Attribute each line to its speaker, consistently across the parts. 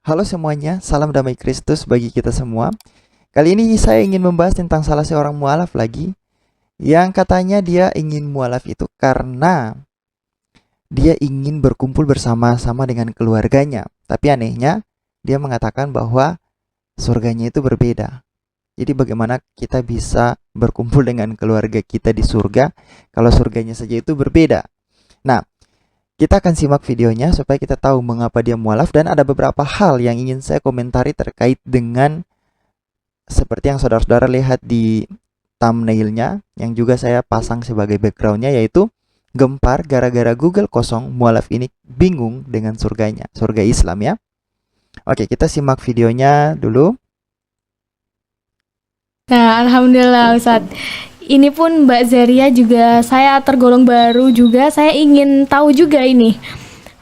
Speaker 1: Halo semuanya, salam damai Kristus bagi kita semua. Kali ini saya ingin membahas tentang salah seorang mualaf lagi yang katanya dia ingin mualaf itu karena dia ingin berkumpul bersama-sama dengan keluarganya. Tapi anehnya, dia mengatakan bahwa surganya itu berbeda. Jadi bagaimana kita bisa berkumpul dengan keluarga kita di surga kalau surganya saja itu berbeda? Nah, kita akan simak videonya supaya kita tahu mengapa dia mualaf dan ada beberapa hal yang ingin saya komentari terkait dengan seperti yang saudara-saudara lihat di thumbnailnya yang juga saya pasang sebagai backgroundnya, yaitu gempar gara-gara Google kosong, mualaf ini bingung dengan surganya, surga Islam ya. Oke, kita simak videonya dulu.
Speaker 2: Nah, alhamdulillah Ustadz. Ini pun Mbak Zaria juga saya tergolong baru juga. Saya ingin tahu juga ini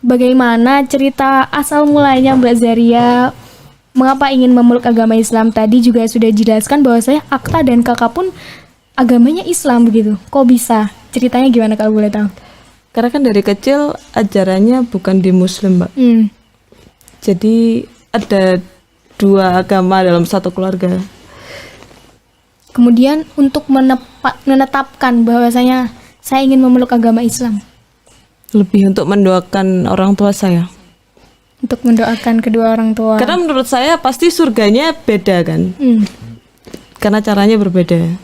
Speaker 2: bagaimana cerita asal mulanya Mbak Zaria mengapa ingin memeluk agama Islam. Tadi juga sudah dijelaskan bahwa saya akta dan kakak pun agamanya Islam begitu. Kok bisa? Ceritanya gimana kalau boleh tahu?
Speaker 3: Karena kan dari kecil ajarannya bukan di Muslim, Mbak. Jadi ada dua agama dalam satu keluarga.
Speaker 2: Kemudian untuk menetapkan bahwasanya saya ingin memeluk agama Islam,
Speaker 3: Lebih untuk mendoakan orang tua saya.
Speaker 2: untuk mendoakan kedua orang tua.
Speaker 3: Karena menurut saya pasti surganya beda kan.
Speaker 2: Hmm.
Speaker 3: Karena caranya berbeda.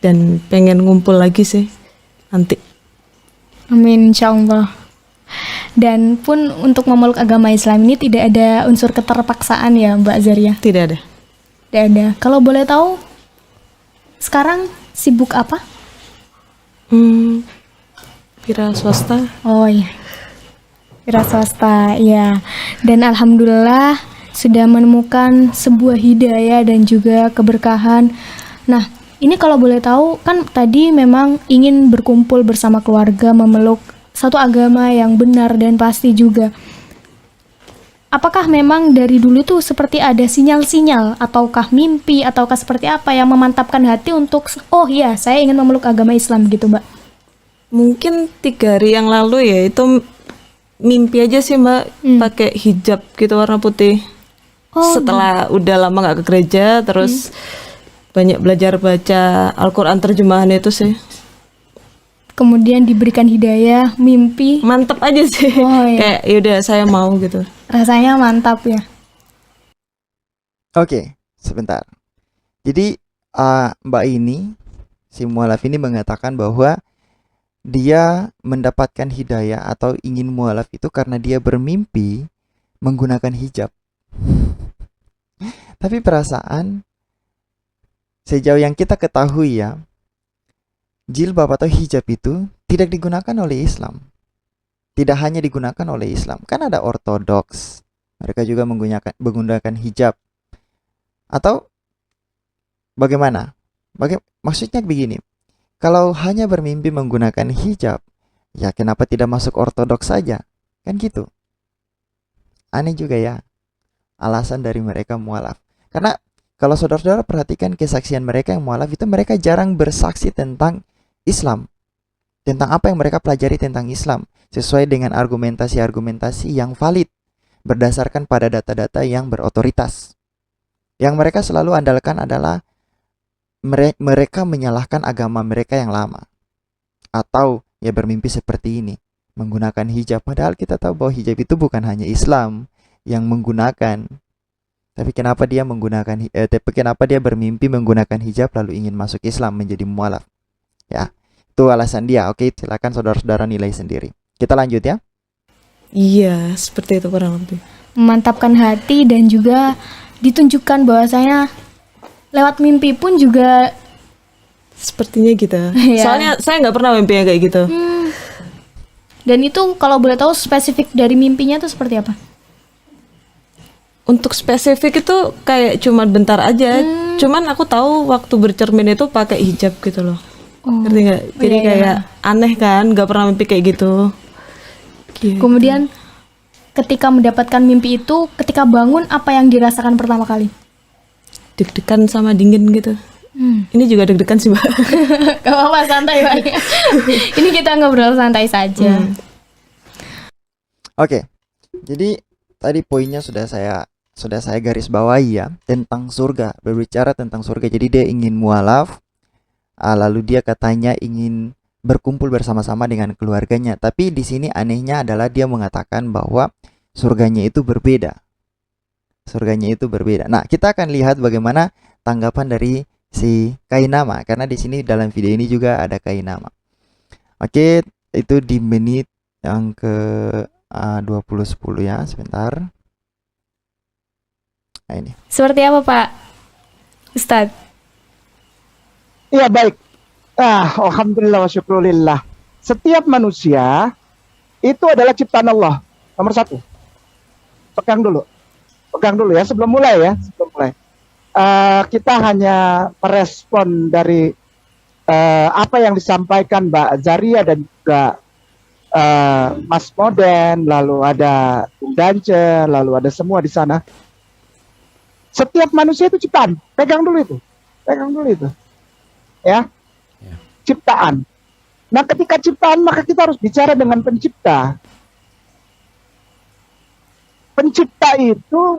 Speaker 3: Dan pengen ngumpul lagi sih nanti.
Speaker 2: Amin, insya Allah. Dan pun untuk memeluk agama Islam ini tidak ada unsur keterpaksaan ya Mbak Zaria?
Speaker 3: Tidak ada.
Speaker 2: Tidak ada. Kalau boleh tahu, sekarang sibuk apa?
Speaker 3: Wira swasta.
Speaker 2: Oh iya, wira swasta, ya. Dan alhamdulillah sudah menemukan sebuah hidayah dan juga keberkahan. Nah, ini kalau boleh tahu, kan tadi memang ingin berkumpul bersama keluarga, memeluk satu agama yang benar dan pasti juga. Apakah memang dari dulu tuh seperti ada sinyal-sinyal, ataukah mimpi, ataukah seperti apa yang memantapkan hati untuk, oh iya, saya ingin memeluk agama Islam gitu, Mbak?
Speaker 3: Mungkin 3 hari yang lalu ya itu mimpi aja sih, Mbak, pakai hijab gitu warna putih.
Speaker 2: Oh,
Speaker 3: Setelah udah lama nggak ke gereja, terus banyak belajar baca Al-Quran terjemahan itu sih.
Speaker 2: kemudian diberikan hidayah, mimpi,
Speaker 3: Mantep aja sih.
Speaker 2: Oh, iya.
Speaker 3: Kayak yaudah saya mau gitu.
Speaker 2: rasanya mantap ya.
Speaker 1: Oke, sebentar. Jadi Mbak ini, si mualaf ini mengatakan bahwa dia mendapatkan hidayah atau ingin mualaf itu karena dia bermimpi menggunakan hijab. Tapi perasaan sejauh yang kita ketahui ya, jilbab atau hijab itu tidak digunakan oleh Islam. Tidak hanya digunakan oleh Islam. Kan ada ortodoks. Mereka juga menggunakan hijab. Atau bagaimana? Maksudnya begini. Kalau hanya bermimpi menggunakan hijab, ya kenapa tidak masuk ortodoks saja? Kan gitu. Aneh juga ya alasan dari mereka mualaf. Karena kalau saudara-saudara perhatikan kesaksian mereka yang mualaf itu, mereka jarang bersaksi tentang Islam, tentang apa yang mereka pelajari tentang Islam, sesuai dengan argumentasi-argumentasi yang valid, berdasarkan pada data-data yang berotoritas. Yang mereka selalu andalkan adalah mereka menyalahkan agama mereka yang lama. Atau ya bermimpi seperti ini, menggunakan hijab. Padahal kita tahu bahwa hijab itu bukan hanya Islam yang menggunakan. Tapi kenapa dia kenapa dia bermimpi menggunakan hijab lalu ingin masuk Islam menjadi mualaf? Ya, itu alasan dia. Oke, silakan saudara-saudara nilai sendiri. Kita lanjut ya.
Speaker 3: Iya, seperti itu kurang lebih.
Speaker 2: Memantapkan hati dan juga ditunjukkan bahwasanya lewat mimpi pun juga
Speaker 3: Sepertinya gitu.
Speaker 2: Iya.
Speaker 3: Soalnya saya nggak pernah mimpi yang kayak gitu.
Speaker 2: dan itu kalau boleh tahu spesifik dari mimpinya itu seperti apa?
Speaker 3: Untuk spesifik itu kayak cuman bentar aja. Cuman aku tahu waktu bercermin itu pakai hijab gitu loh. Ngerti nggak? Jadi
Speaker 2: iya,
Speaker 3: kayak aneh kan, nggak pernah mimpi kayak gitu. Gitu.
Speaker 2: Kemudian ketika mendapatkan mimpi itu, ketika bangun apa yang dirasakan pertama kali?
Speaker 3: Deg-degan sama dingin gitu. Ini juga deg-degan sih, Mbak.
Speaker 2: Gak apa-apa, santai Pak. Ini kita ngobrol santai saja.
Speaker 1: Oke. Jadi tadi poinnya sudah saya garis bawahi ya, tentang surga, berbicara tentang surga. Jadi dia ingin mualaf, lalu dia katanya ingin berkumpul bersama-sama dengan keluarganya. Tapi di sini anehnya adalah dia mengatakan bahwa surganya itu berbeda. Surganya itu berbeda. Nah, kita akan lihat bagaimana tanggapan dari si Kainama, karena di sini dalam video ini juga ada Kainama. Oke, itu di menit yang ke 20:10 ya, sebentar. Nah, ini.
Speaker 2: Seperti apa Pak Ustadz?
Speaker 4: Iya baik. Alhamdulillah wa syukurillah. Setiap manusia itu adalah ciptaan Allah. Nomor satu. Pegang dulu ya sebelum mulai ya. Kita hanya merespon dari apa yang disampaikan Mbak Zaria dan juga Mas Moden, lalu ada Bung Dance, lalu ada semua di sana. Setiap manusia itu ciptaan. Pegang dulu itu. Ya. Ciptaan. Nah, ketika ciptaan maka kita harus bicara dengan pencipta. Pencipta itu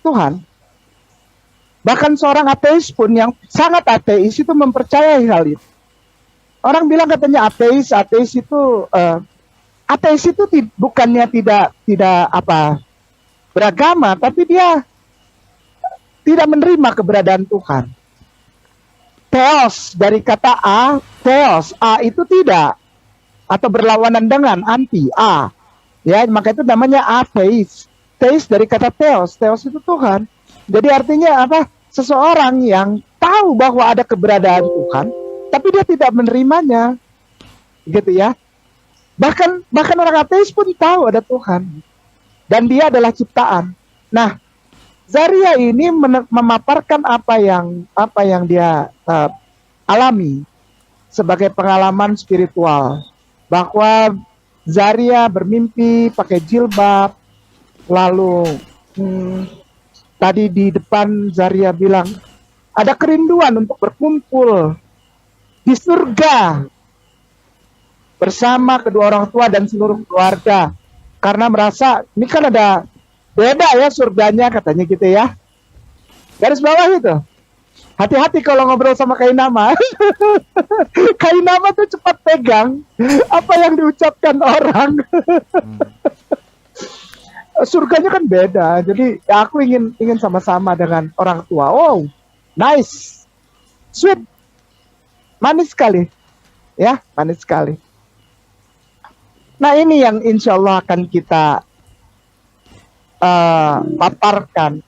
Speaker 4: Tuhan. Bahkan seorang ateis pun yang sangat ateis itu mempercayai hal itu. Orang bilang katanya ateis itu bukannya tidak beragama, tapi dia tidak menerima keberadaan Tuhan. Theos dari kata theos, itu tidak, atau berlawanan dengan anti ya, maka itu namanya ateis. Theis dari kata theos itu Tuhan. Jadi artinya apa? Seseorang yang tahu bahwa ada keberadaan Tuhan, tapi dia tidak menerimanya, gitu ya. Bahkan orang ateis pun tahu ada Tuhan, dan dia adalah ciptaan. Nah, Zaria ini memaparkan apa yang dia alami sebagai pengalaman spiritual, bahwa Zaria bermimpi pakai jilbab, lalu tadi di depan Zaria bilang ada kerinduan untuk berkumpul di surga bersama kedua orang tua dan seluruh keluarga, karena merasa ini kan ada beda ya surganya katanya gitu ya. Garis bawah itu. Hati-hati kalau ngobrol sama Kainama. Kainama tuh cepat pegang apa yang diucapkan orang. Surganya kan beda. Jadi ya aku ingin sama-sama dengan orang tua. Oh, nice. Sweet. Manis sekali. Ya, manis sekali. Nah, ini yang insya Allah akan kita paparkan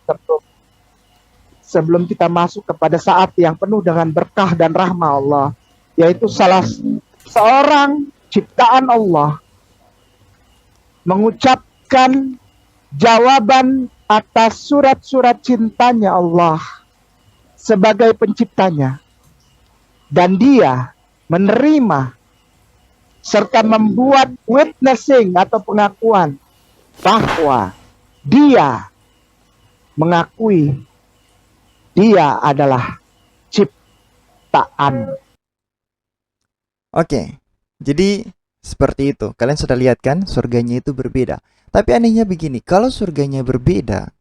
Speaker 4: sebelum kita masuk kepada saat yang penuh dengan berkah dan rahmah Allah, yaitu salah seorang ciptaan Allah mengucapkan jawaban atas surat-surat cintanya Allah sebagai penciptanya, dan dia menerima serta membuat witnessing atau pengakuan bahwa dia mengakui dia adalah ciptaan.
Speaker 1: Oke, jadi seperti itu. Kalian sudah lihat kan, surganya itu berbeda. Tapi anehnya begini, kalau surganya berbeda,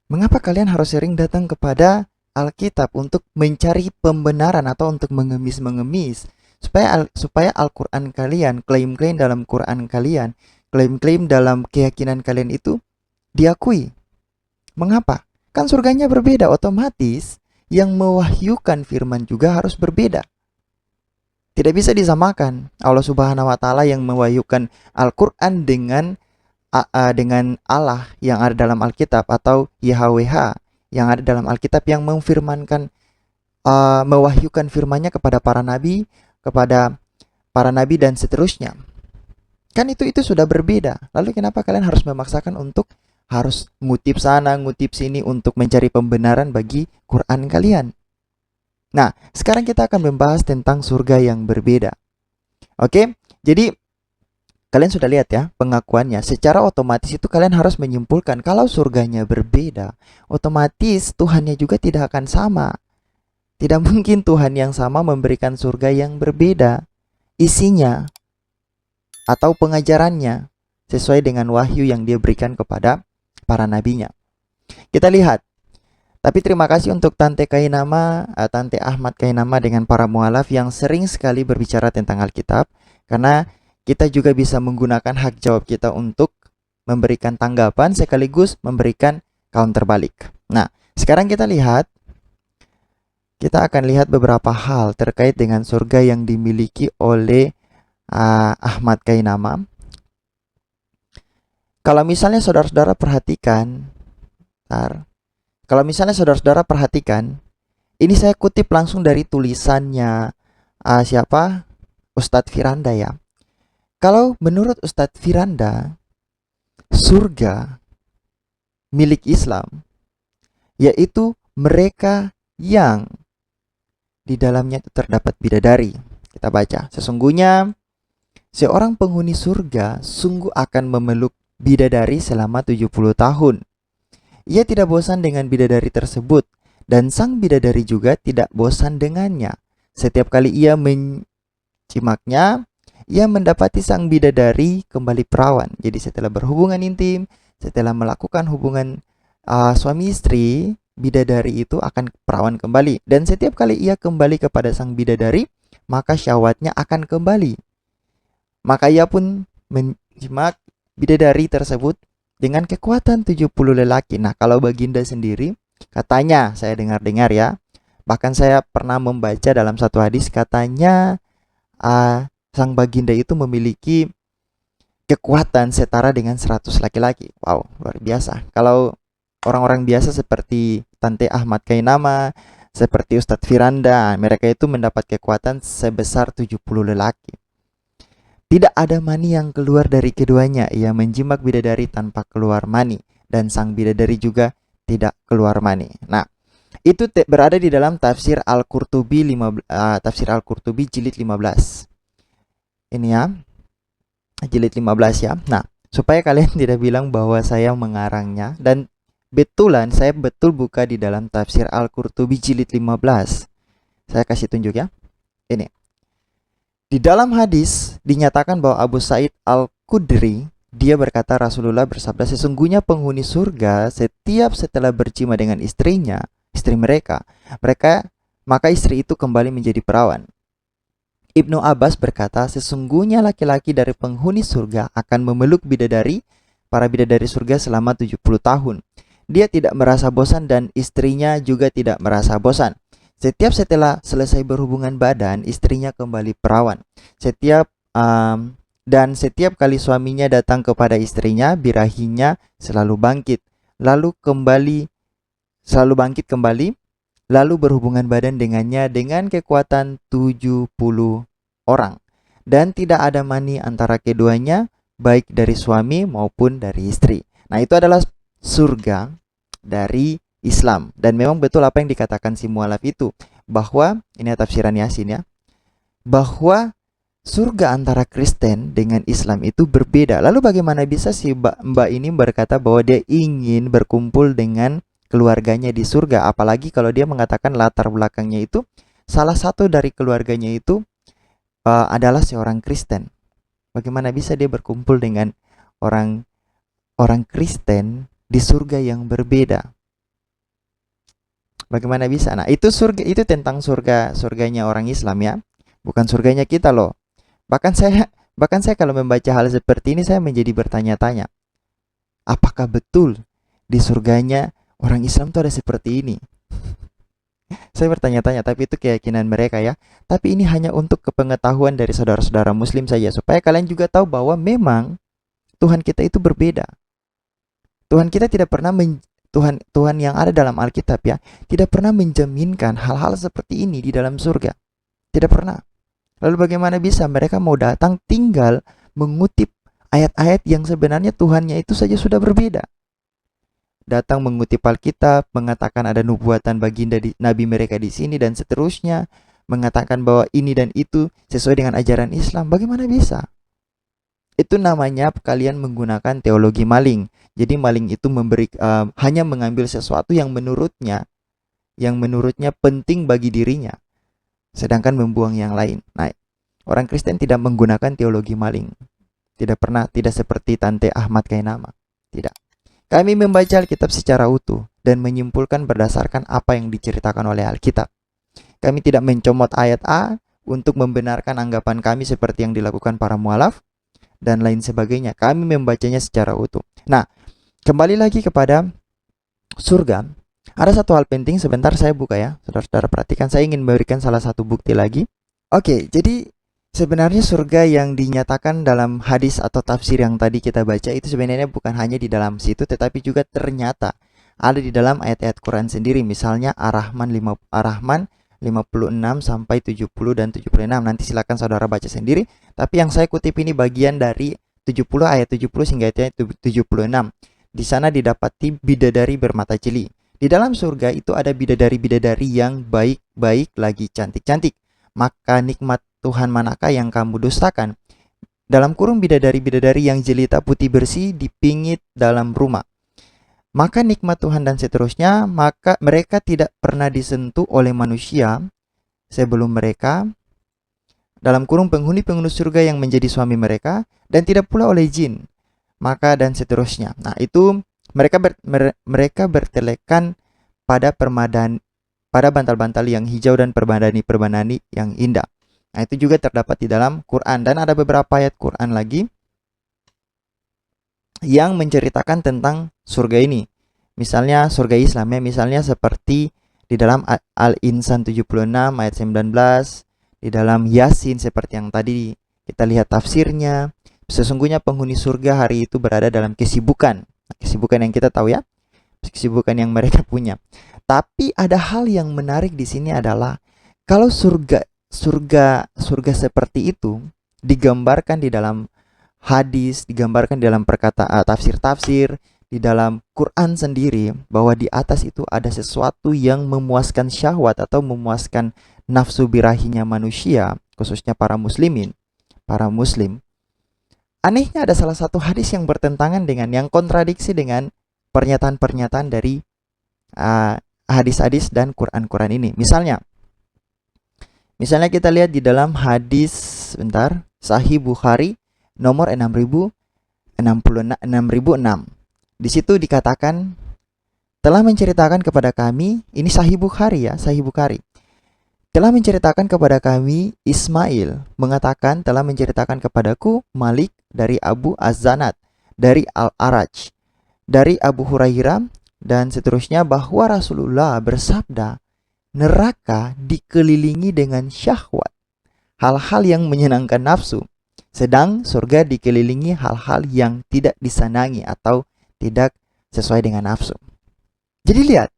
Speaker 1: mengapa kalian harus sering datang kepada Alkitab untuk mencari pembenaran atau untuk mengemis-mengemis supaya Al-Quran kalian, klaim-klaim dalam Quran kalian, klaim-klaim dalam keyakinan kalian itu diakui? Mengapa? Kan surganya berbeda, otomatis yang mewahyukan firman juga harus berbeda. Tidak bisa disamakan Allah Subhanahu wa taala yang mewahyukan Al-Qur'an dengan Allah yang ada dalam Alkitab, atau YHWH yang ada dalam Alkitab yang memfirmankan, mewahyukan firman-Nya kepada para nabi dan seterusnya. Kan itu sudah berbeda. Lalu kenapa kalian harus memaksakan untuk harus ngutip sana, ngutip sini untuk mencari pembenaran bagi Quran kalian? Nah, sekarang kita akan membahas tentang surga yang berbeda. Oke, jadi kalian sudah lihat ya pengakuannya. Secara otomatis itu kalian harus menyimpulkan kalau surganya berbeda, otomatis Tuhannya juga tidak akan sama. Tidak mungkin Tuhan yang sama memberikan surga yang berbeda isinya atau pengajarannya. sesuai dengan wahyu yang dia berikan kepada para nabinya. Kita lihat. Tapi terima kasih untuk Tante Kainama, Tante Ahmad Kainama dengan para mualaf yang sering sekali berbicara tentang Alkitab, karena kita juga bisa menggunakan hak jawab kita untuk memberikan tanggapan sekaligus memberikan counter balik. Nah, sekarang kita akan lihat beberapa hal terkait dengan surga yang dimiliki oleh Ahmad Kainama. Kalau misalnya saudara-saudara perhatikan, ini saya kutip langsung dari tulisannya siapa? Ustadz Firanda ya. Kalau menurut Ustadz Firanda, surga milik Islam yaitu mereka yang di dalamnya itu terdapat bidadari. Kita baca, sesungguhnya seorang penghuni surga sungguh akan memeluk bidadari selama 70 tahun. Ia tidak bosan dengan bidadari tersebut, dan sang bidadari juga tidak bosan dengannya. Setiap kali ia mencimaknya, ia mendapati sang bidadari kembali perawan. Jadi setelah berhubungan intim, setelah melakukan hubungan suami istri, bidadari itu akan perawan kembali. Dan setiap kali ia kembali kepada sang bidadari, maka syahwatnya akan kembali. Maka ia pun menjimak bidadari tersebut dengan kekuatan 70 lelaki. Nah, kalau Baginda sendiri, katanya saya dengar-dengar ya, bahkan saya pernah membaca dalam satu hadis, katanya sang Baginda itu memiliki kekuatan setara dengan 100 laki-laki. Wow, luar biasa. Kalau orang-orang biasa seperti Tante Ahmad Kainama, seperti Ustadz Firanda, mereka itu mendapat kekuatan sebesar 70 lelaki. Tidak ada mani yang keluar dari keduanya. Ia menjimak bidadari tanpa keluar mani, dan sang bidadari juga tidak keluar mani. Nah, itu berada di dalam tafsir Al-Qurtubi jilid 15. Ini ya, jilid 15 ya. Nah, supaya kalian tidak bilang bahwa saya mengarangnya, dan saya betul buka di dalam tafsir Al-Qurtubi jilid 15. Saya kasih tunjuk ya. Ini. Di dalam hadis dinyatakan bahwa Abu Sa'id Al-Khudri, dia berkata Rasulullah bersabda, sesungguhnya penghuni surga setiap setelah bercima dengan istrinya, istri mereka, maka istri itu kembali menjadi perawan. Ibnu Abbas berkata, sesungguhnya laki-laki dari penghuni surga akan memeluk para bidadari surga selama 70 tahun. Dia tidak merasa bosan dan istrinya juga tidak merasa bosan. Setiap setelah selesai berhubungan badan, istrinya kembali perawan. Setiap kali suaminya datang kepada istrinya, birahinya selalu bangkit kembali, lalu berhubungan badan dengannya dengan kekuatan 70 orang. Dan tidak ada mani antara keduanya, baik dari suami maupun dari istri. Nah, itu adalah surga dari Islam. Dan memang betul apa yang dikatakan si mualaf itu, bahwa ini tafsiran Yasin ya, bahwa surga antara Kristen dengan Islam itu berbeda. Lalu bagaimana bisa si mbak ini berkata bahwa dia ingin berkumpul dengan keluarganya di surga, apalagi kalau dia mengatakan latar belakangnya itu salah satu dari keluarganya itu adalah seorang Kristen. Bagaimana bisa dia berkumpul dengan orang Kristen di surga yang berbeda? Bagaimana bisa? Nah, itu tentang surganya orang Islam ya, bukan surganya kita loh. Bahkan saya kalau membaca hal seperti ini, saya menjadi bertanya-tanya, apakah betul di surganya orang Islam itu ada seperti ini? Saya bertanya-tanya, tapi itu keyakinan mereka ya. Tapi ini hanya untuk kepengetahuan dari saudara-saudara Muslim saja, supaya kalian juga tahu bahwa memang Tuhan kita itu berbeda. Tuhan kita tidak pernah Tuhan yang ada dalam Alkitab ya, tidak pernah menjaminkan hal-hal seperti ini di dalam surga. Tidak pernah. Lalu bagaimana bisa mereka mau datang tinggal mengutip ayat-ayat yang sebenarnya Tuhannya itu saja sudah berbeda? Datang mengutip Alkitab, mengatakan ada nubuatan baginda nabi mereka di sini dan seterusnya, mengatakan bahwa ini dan itu sesuai dengan ajaran Islam. Bagaimana bisa? Itu namanya kalian menggunakan teologi maling. Jadi maling itu hanya mengambil sesuatu yang menurutnya penting bagi dirinya, sedangkan membuang yang lain. Nah, orang Kristen tidak menggunakan teologi maling. Tidak seperti Tante Ahmad Kainama. Tidak. Kami membaca Alkitab secara utuh dan menyimpulkan berdasarkan apa yang diceritakan oleh Alkitab. Kami tidak mencomot ayat A untuk membenarkan anggapan kami seperti yang dilakukan para mualaf dan lain sebagainya. Kami membacanya secara utuh. Nah, kembali lagi kepada surga. Ada satu hal penting, sebentar saya buka ya. Saudara-saudara perhatikan, saya ingin memberikan salah satu bukti lagi. Oke, jadi sebenarnya surga yang dinyatakan dalam hadis atau tafsir yang tadi kita baca itu sebenarnya bukan hanya di dalam situ, tetapi juga ternyata ada di dalam ayat-ayat Quran sendiri. Misalnya Ar-Rahman 56 sampai 70 dan 76. Nanti silakan saudara baca sendiri. Tapi yang saya kutip ini bagian dari 70 ayat 70 hingga ayat 76. Di sana didapati bidadari bermata jeli. Di dalam surga itu ada bidadari-bidadari yang baik-baik lagi cantik-cantik. Maka nikmat Tuhan manakah yang kamu dustakan? Dalam kurung bidadari-bidadari yang jelita putih bersih dipingit dalam rumah. Maka nikmat Tuhan dan seterusnya, maka mereka tidak pernah disentuh oleh manusia sebelum mereka, dalam kurung penghuni-penghuni surga yang menjadi suami mereka, dan tidak pula oleh jin, maka dan seterusnya. Nah, itu mereka bertelekan pada bantal-bantal yang hijau dan perbandani yang indah. Nah, itu juga terdapat di dalam Quran, dan ada beberapa ayat Quran lagi yang menceritakan tentang surga ini. Misalnya surga Islam ya, misalnya seperti di dalam Al-Insan 76 ayat 19, di dalam Yasin seperti yang tadi kita lihat tafsirnya. Sesungguhnya penghuni surga hari itu berada dalam kesibukan. Kesibukan yang kita tahu ya, kesibukan yang mereka punya. Tapi ada hal yang menarik di sini adalah kalau surga seperti itu digambarkan di dalam hadis, digambarkan di dalam tafsir-tafsir, di dalam Quran sendiri, bahwa di atas itu ada sesuatu yang memuaskan syahwat atau memuaskan nafsu birahinya manusia, khususnya para muslim. Anehnya ada salah satu hadis yang bertentangan dengan, yang kontradiksi dengan pernyataan-pernyataan dari hadis-hadis dan Quran-Quran ini. Misalnya kita lihat di dalam hadis Sahih Bukhari nomor 6006. Di situ dikatakan, telah menceritakan kepada kami, ini Sahih Bukhari ya, Sahih Bukhari. Telah menceritakan kepada kami Ismail, mengatakan telah menceritakan kepadaku Malik dari Abu Az-Zanat, dari Al-Araj, dari Abu Hurairah dan seterusnya, bahwa Rasulullah bersabda, neraka dikelilingi dengan syahwat, hal-hal yang menyenangkan nafsu, sedang surga dikelilingi hal-hal yang tidak disenangi atau tidak sesuai dengan nafsu. Jadi lihat,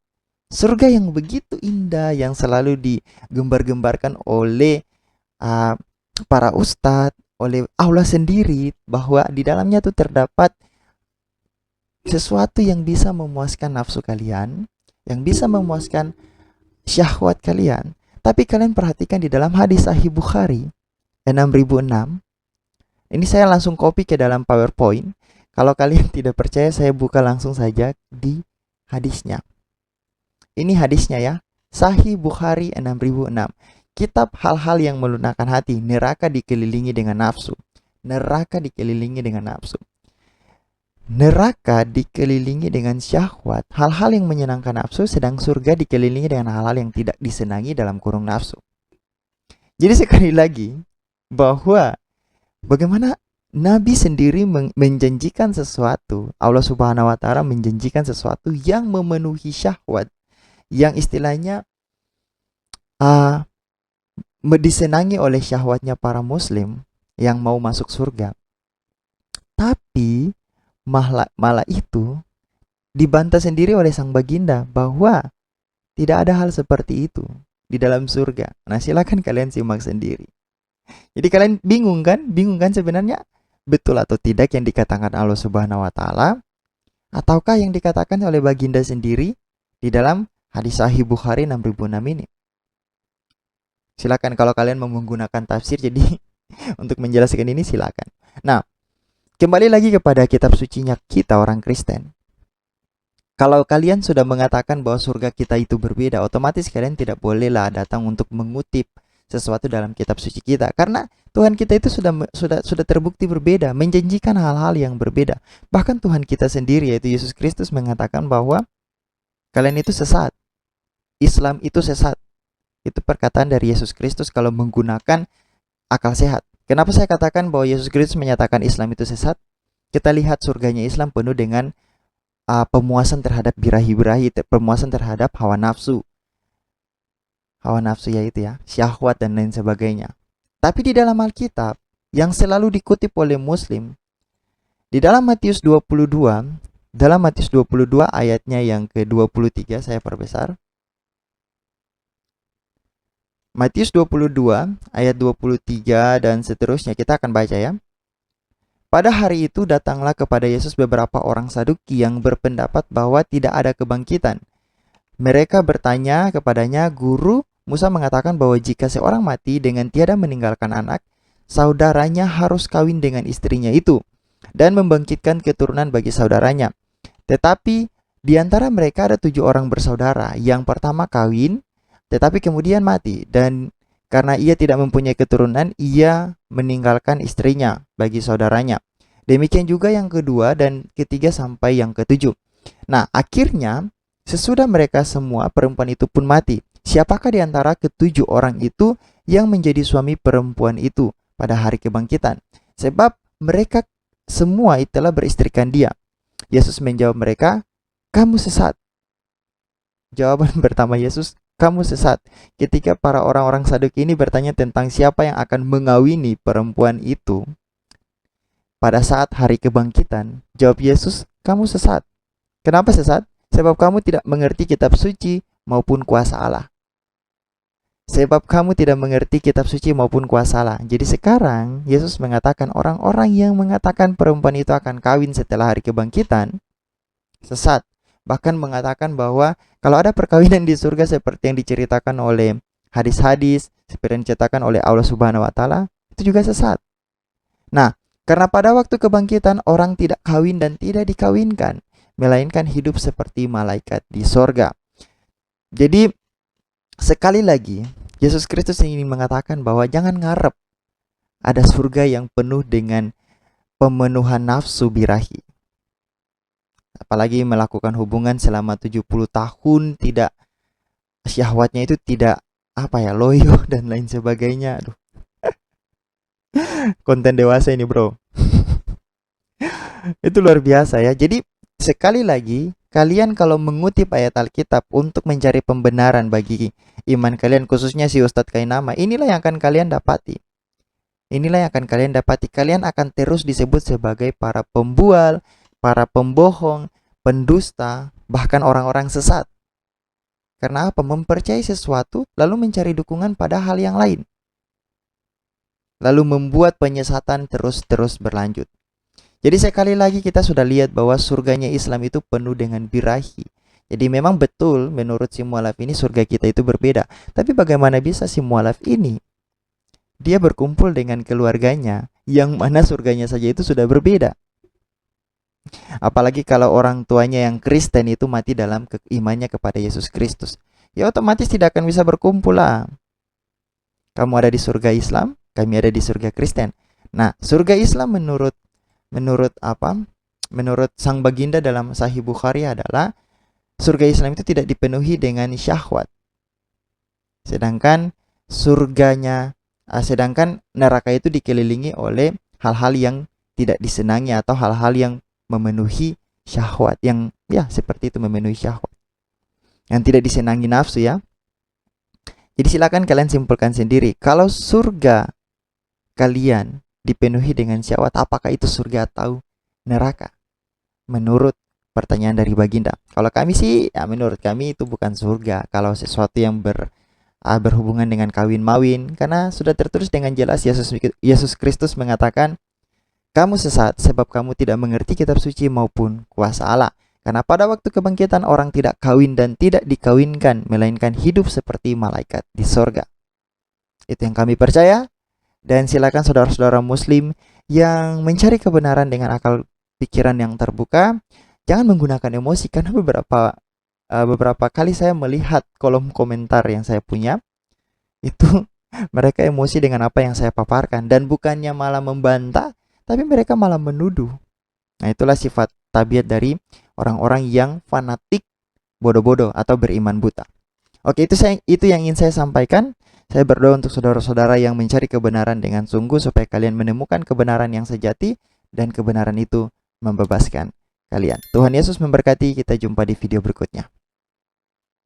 Speaker 1: surga yang begitu indah, yang selalu digembar-gembarkan oleh para ustadz, oleh Allah sendiri, bahwa di dalamnya tuh terdapat sesuatu yang bisa memuaskan nafsu kalian, yang bisa memuaskan syahwat kalian. Tapi kalian perhatikan di dalam hadis Sahih Bukhari 6006. Ini saya langsung copy ke dalam PowerPoint. Kalau kalian tidak percaya, saya buka langsung saja di hadisnya. Ini hadisnya ya, Sahih Bukhari 6006. Kitab hal-hal yang melunakkan hati, neraka dikelilingi dengan nafsu. Neraka dikelilingi dengan nafsu. Neraka dikelilingi dengan syahwat, hal-hal yang menyenangkan nafsu, sedang surga dikelilingi dengan hal-hal yang tidak disenangi dalam kurung nafsu. Jadi sekali lagi, bahwa bagaimana Nabi sendiri menjanjikan sesuatu, Allah Subhanahu wa Ta'ala menjanjikan sesuatu yang memenuhi syahwat, yang istilahnya disenangi oleh syahwatnya para muslim yang mau masuk surga. Tapi malah itu dibantah sendiri oleh sang baginda bahwa tidak ada hal seperti itu di dalam surga. Nah, silakan kalian simak sendiri. Jadi kalian bingung kan sebenarnya betul atau tidak yang dikatakan Allah Subhanahu wa Ta'ala, ataukah yang dikatakan oleh baginda sendiri di dalam hadis Sahih Bukhari 6006 ini. Silakan kalau kalian mau menggunakan tafsir, jadi untuk menjelaskan ini silakan. Nah, kembali lagi kepada kitab sucinya kita orang Kristen. Kalau kalian sudah mengatakan bahwa surga kita itu berbeda, otomatis kalian tidak bolehlah datang untuk mengutip sesuatu dalam kitab suci kita. Karena Tuhan kita itu sudah terbukti berbeda, menjanjikan hal-hal yang berbeda. Bahkan Tuhan kita sendiri yaitu Yesus Kristus mengatakan bahwa kalian itu sesat. Islam itu sesat. Itu perkataan dari Yesus Kristus kalau menggunakan akal sehat. Kenapa saya katakan bahwa Yesus Kristus menyatakan Islam itu sesat? Kita lihat surganya Islam penuh dengan pemuasan terhadap birahi-birahi, pemuasan terhadap hawa nafsu. Hawa nafsu yaitu ya, syahwat dan lain sebagainya. Tapi di dalam Alkitab yang selalu dikutip oleh Muslim, di dalam Matius 22, ayatnya yang ke-23 saya perbesar. Matius 22 ayat 23 dan seterusnya kita akan baca ya. Pada hari itu datanglah kepada Yesus beberapa orang Saduki yang berpendapat bahwa tidak ada kebangkitan. Mereka bertanya kepadanya, "Guru, Musa mengatakan bahwa jika seorang mati dengan tiada meninggalkan anak, saudaranya harus kawin dengan istrinya itu dan membangkitkan keturunan bagi saudaranya. Tetapi di antara mereka ada 7 orang bersaudara. Yang pertama kawin, tetapi kemudian mati, dan karena ia tidak mempunyai keturunan, ia meninggalkan istrinya bagi saudaranya. Demikian juga yang kedua dan ketiga sampai yang ketujuh. Nah, akhirnya sesudah mereka semua, perempuan itu pun mati. Siapakah di antara ketujuh orang itu yang menjadi suami perempuan itu pada hari kebangkitan? Sebab mereka semua telah beristrikan dia." Yesus menjawab mereka, "Kamu sesat." Jawaban pertama Yesus, "Kamu sesat." Ketika para orang-orang Saduki ini bertanya tentang siapa yang akan mengawini perempuan itu pada saat hari kebangkitan, jawab Yesus, "Kamu sesat." Kenapa sesat? Sebab kamu tidak mengerti kitab suci maupun kuasa Allah. Sebab kamu tidak mengerti kitab suci maupun kuasa Allah. Jadi sekarang Yesus mengatakan orang-orang yang mengatakan perempuan itu akan kawin setelah hari kebangkitan sesat. Bahkan mengatakan bahwa kalau ada perkawinan di surga seperti yang diceritakan oleh hadis-hadis, seperti yang diceritakan oleh Allah Subhanahu wa taala, itu juga sesat. Nah, karena pada waktu kebangkitan orang tidak kawin dan tidak dikawinkan, melainkan hidup seperti malaikat di sorga. Jadi sekali lagi Yesus Kristus ingin mengatakan bahwa jangan ngarep ada surga yang penuh dengan pemenuhan nafsu birahi. Apalagi melakukan hubungan selama 70 tahun, tidak syahwatnya itu tidak loyo dan lain sebagainya. Aduh. Konten dewasa ini, bro. Itu luar biasa ya. Jadi sekali lagi, kalian kalau mengutip ayat Alkitab untuk mencari pembenaran bagi iman kalian, khususnya si Ustadz Kainama, inilah yang akan kalian dapati. Inilah yang akan kalian dapati. Kalian akan terus disebut sebagai para pembual, para pembohong, pendusta, bahkan orang-orang sesat. Karena apa? Mempercayai sesuatu lalu mencari dukungan pada hal yang lain. Lalu membuat penyesatan terus-terus berlanjut. Jadi sekali lagi kita sudah lihat bahwa surganya Islam itu penuh dengan birahi. Jadi memang betul menurut si mualaf ini surga kita itu berbeda. Tapi bagaimana bisa si mualaf ini dia berkumpul dengan keluarganya yang mana surganya saja itu sudah berbeda. Apalagi kalau orang tuanya yang Kristen itu mati dalam imannya kepada Yesus Kristus. Ya otomatis tidak akan bisa berkumpul lah. Kamu ada di surga Islam, kami ada di surga Kristen. Nah, surga Islam menurut Sang Baginda dalam Sahih Bukhari adalah surga Islam itu tidak dipenuhi dengan syahwat. Sedangkan neraka itu dikelilingi oleh hal-hal yang tidak disenangi atau hal-hal yang memenuhi syahwat, yang ya seperti itu, memenuhi syahwat. Yang tidak disenangi nafsu ya. Jadi silakan kalian simpulkan sendiri. Kalau surga kalian dipenuhi dengan syahwat, apakah itu surga atau neraka? Menurut pertanyaan dari Baginda. Kalau kami sih, ya menurut kami itu bukan surga. Kalau sesuatu yang berhubungan dengan kawin mawin, karena sudah tertulis dengan jelas Yesus Kristus mengatakan, "Kamu sesat sebab kamu tidak mengerti kitab suci maupun kuasa Allah." Karena pada waktu kebangkitan orang tidak kawin dan tidak dikawinkan, melainkan hidup seperti malaikat di sorga. Itu yang kami percaya. Dan silakan saudara-saudara muslim yang mencari kebenaran dengan akal pikiran yang terbuka, jangan menggunakan emosi. Karena beberapa kali saya melihat kolom komentar yang saya punya, itu Mereka emosi dengan apa yang saya paparkan, dan bukannya malah membantah, tapi mereka malah menuduh. Nah, itulah sifat tabiat dari orang-orang yang fanatik, bodoh-bodoh atau beriman buta. Oke, itu yang ingin saya sampaikan. Saya berdoa untuk saudara-saudara yang mencari kebenaran dengan sungguh supaya kalian menemukan kebenaran yang sejati dan kebenaran itu membebaskan kalian. Tuhan Yesus memberkati, kita jumpa di video berikutnya.